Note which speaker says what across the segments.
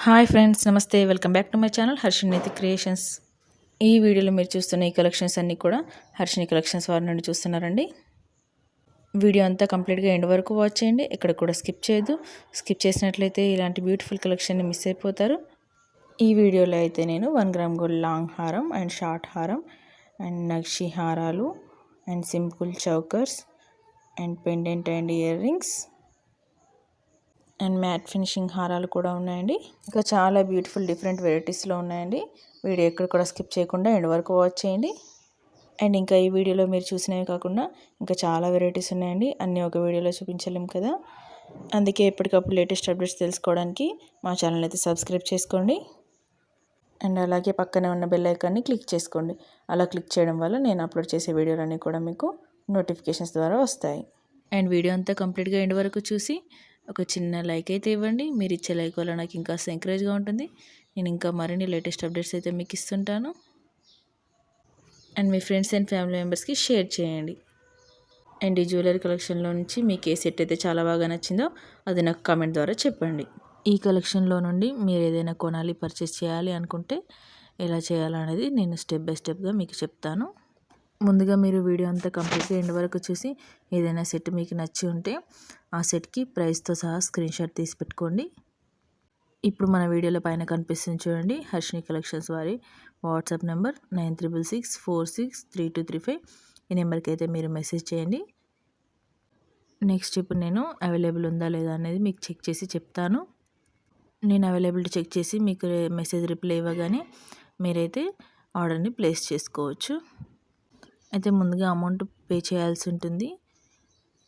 Speaker 1: Hi friends, నమస్తే. Welcome back to my channel Harshini Naitik creations. ఈ వీడియోలో మీరు చూస్తున్న ఈ కలెక్షన్స్ అన్నీ కూడా హర్షిని కలెక్షన్స్ వారి నుండి చూస్తున్నారండి. వీడియో అంతా కంప్లీట్గా ఎండ్ వరకు వాచ్ చేయండి, ఎక్కడ కూడా స్కిప్ చేయొద్దు. స్కిప్ చేసినట్లయితే ఇలాంటి బ్యూటిఫుల్ కలెక్షన్ని మిస్ అయిపోతారు. ఈ వీడియోలో అయితే నేను 1 గ్రామ్ గోల్డ్ లాంగ్ హారం అండ్ షార్ట్ హారం అండ్ నక్షి హారాలు and simple chokers and pendant and ear rings and matte finishing హారాలు కూడా ఉన్నాయండి. ఇంకా చాలా బ్యూటిఫుల్ డిఫరెంట్ వెరైటీస్లో ఉన్నాయండి. వీడియో ఎక్కడ కూడా స్కిప్ చేయకుండా ఎండ్ వరకు వాచ్ చేయండి. అండ్ ఇంకా ఈ వీడియోలో మీరు చూసినవి కాకుండా ఇంకా చాలా వెరైటీస్ ఉన్నాయండి. అన్నీ ఒక వీడియోలో చూపించలేం కదా, అందుకే ఎప్పటికప్పుడు లేటెస్ట్ అప్డేట్స్ తెలుసుకోవడానికి మా ఛానల్ అయితే సబ్స్క్రైబ్ చేసుకోండి. అండ్ అలాగే పక్కనే ఉన్న బెల్ ఐకాన్ని క్లిక్ చేసుకోండి. అలా క్లిక్ చేయడం వల్ల నేను అప్లోడ్ చేసే వీడియోలన్నీ కూడా మీకు నోటిఫికేషన్స్ ద్వారా వస్తాయి. అండ్ వీడియో అంతా కంప్లీట్గా ఎండ్ వరకు చూసి ఒక చిన్న లైక్ అయితే ఇవ్వండి. మీరు ఇచ్చే లైక్ వల్ల నాకు ఇంకా ఎంకరేజ్గా ఉంటుంది. నేను ఇంకా మరిన్ని లేటెస్ట్ అప్డేట్స్ అయితే మీకు ఇస్తుంటాను. అండ్ మీ ఫ్రెండ్స్ అండ్ ఫ్యామిలీ మెంబర్స్కి షేర్ చేయండి. అండ్ ఈ జ్యువెలరీ కలెక్షన్లో నుంచి మీకు ఏ సెట్ అయితే చాలా బాగా నచ్చిందో అది నాకు కామెంట్ ద్వారా చెప్పండి. ఈ కలెక్షన్లో నుండి మీరు ఏదైనా కొనాలి, పర్చేస్ చేయాలి అనుకుంటే ఎలా చేయాలనేది నేను స్టెప్ బై స్టెప్గా మీకు చెప్తాను. ముందుగా మీరు వీడియో అంతా కంప్లీట్గా ఎండ్ వరకు చూసి ఏదైనా సెట్ మీకు నచ్చి ఉంటే ఆ సెట్కి ప్రైస్తో సహా స్క్రీన్ షాట్ తీసి పెట్టుకోండి. ఇప్పుడు మన వీడియోలో పైన కనిపిస్తుంది చూడండి, హర్షిని కలెక్షన్స్ వారి వాట్సాప్ నెంబర్ 9666463235. ఈ నెంబర్కి అయితే మీరు మెసేజ్ చేయండి. నెక్స్ట్ ఇప్పుడు నేను అవైలబుల్ ఉందా లేదా అనేది మీకు చెక్ చేసి చెప్తాను. నేను అవైలబిలిటీ చెక్ చేసి మీకు మెసేజ్ రిప్లై ఇవ్వగానే మీరైతే ఆర్డర్ని ప్లేస్ చేసుకోవచ్చు. అయితే ముందుగా అమౌంట్ పే చేయాల్సి ఉంటుంది,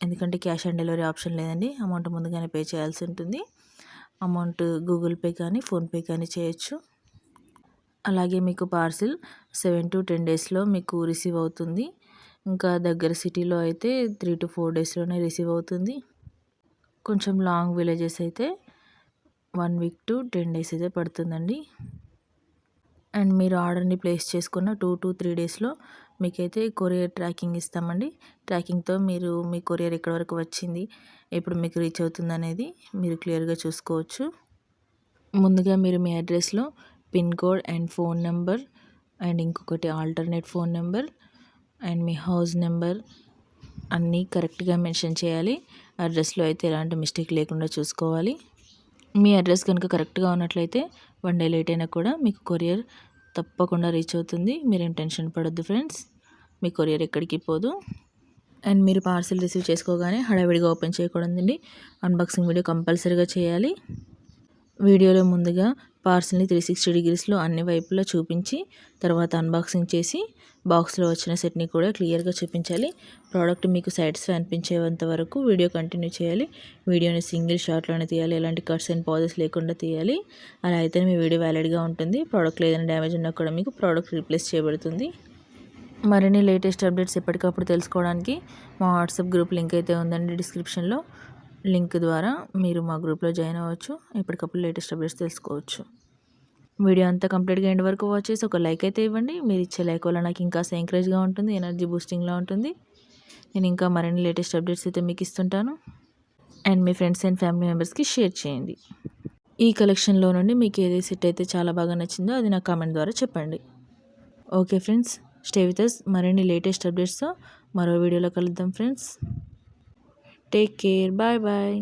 Speaker 1: ఎందుకంటే క్యాష్ ఆన్ డెలివరీ ఆప్షన్ లేదండి. అమౌంట్ ముందుగానే పే చేయాల్సి ఉంటుంది. అమౌంట్ గూగుల్ పే కానీ ఫోన్పే కానీ చేయొచ్చు. అలాగే మీకు పార్సిల్ 7 to 10 డేస్లో మీకు రిసీవ్ అవుతుంది. ఇంకా దగ్గర సిటీలో అయితే 3 to 4 డేస్లోనే రిసీవ్ అవుతుంది. కొంచెం లాంగ్ విలేజెస్ అయితే 1 week to 10 days అయితే పడుతుందండి. అండ్ మీరు ఆర్డర్ని ప్లేస్ చేసుకున్న 2 to 3 డేస్లో మీకైతే కొరియర్ ట్రాకింగ్ ఇస్తామండి. ట్రాకింగ్తో మీరు మీ కొరియర్ ఎక్కడి వరకు వచ్చింది, ఎప్పుడు మీకు రీచ్ అవుతుంది అనేది మీరు క్లియర్గా చూసుకోవచ్చు. ముందుగా మీరు మీ అడ్రస్లో pin code and phone number and ఇంకొకటి ఆల్టర్నేట్ ఫోన్ నెంబర్ అండ్ మీ హౌస్ నెంబర్ అన్నీ కరెక్ట్గా మెన్షన్ చేయాలి. అడ్రస్లో అయితే ఎలాంటి మిస్టేక్ లేకుండా చూసుకోవాలి. మీ అడ్రస్ కనుక కరెక్ట్గా ఉన్నట్లయితే 1 day లేట్ అయినా కూడా మీకు కొరియర్ తప్పకుండా రీచ్ అవుతుంది. మీరేం టెన్షన్ పడొద్దు ఫ్రెండ్స్, మీ కొరియర్ ఎక్కడికి పోదు. అండ్ మీరు పార్సిల్ రిసీవ్ చేసుకోగానే హడావిడిగా ఓపెన్ చేయకూడదండి. అన్బాక్సింగ్ వీడియో కంపల్సరీగా చేయాలి. వీడియోలో ముందుగా పార్సిల్ని 360 degreesలో అన్ని వైపులా చూపించి తర్వాత అన్బాక్సింగ్ చేసి బాక్స్లో వచ్చిన సెట్ని కూడా క్లియర్గా చూపించాలి. ప్రోడక్ట్ మీకు సాటిస్ఫై అనిపించేంత వరకు వీడియో కంటిన్యూ చేయాలి. వీడియోని సింగిల్ షాట్లోనే తీయాలి, ఎలాంటి కట్స్ అండ్ పాజెస్ లేకుండా తీయాలి. అలా అయితే మీ వీడియో వ్యాలిడ్గా ఉంటుంది. ప్రోడక్ట్లో ఏదైనా డ్యామేజ్ ఉన్నా కూడా మీకు ప్రోడక్ట్ రీప్లేస్ చేయబడుతుంది. మరిన్ని లేటెస్ట్ అప్డేట్స్ ఎప్పటికప్పుడు తెలుసుకోవడానికి మా వాట్సాప్ గ్రూప్ లింక్ అయితే ఉందండి డిస్క్రిప్షన్లో. లింక్ ద్వారా మీరు మా గ్రూప్లో జాయిన్ అవ్వచ్చు, ఎప్పటికప్పుడు లేటెస్ట్ అప్డేట్స్ తెలుసుకోవచ్చు. వీడియో అంతా కంప్లీట్గా ఎండ్ వరకు వాచ్ చేసి ఒక లైక్ అయితే ఇవ్వండి. మీరు ఇచ్చే లైక్ వల్ల నాకు ఇంకా ఎంకరేజ్గా ఉంటుంది, ఎనర్జీ బూస్టింగ్లా ఉంటుంది. నేను ఇంకా మరిన్ని లేటెస్ట్ అప్డేట్స్ అయితే మీకు ఇస్తుంటాను. అండ్ మీ ఫ్రెండ్స్ అండ్ ఫ్యామిలీ మెంబర్స్కి షేర్ చేయండి. ఈ కలెక్షన్లో నుండి మీకు ఏది సెట్ అయితే చాలా బాగా నచ్చిందో అది నా కామెంట్ ద్వారా చెప్పండి. Okay friends, stay with us. మరిన్ని లేటెస్ట్ అప్డేట్స్తో మరో వీడియోలో కలుద్దాం friends. Take care, bye bye.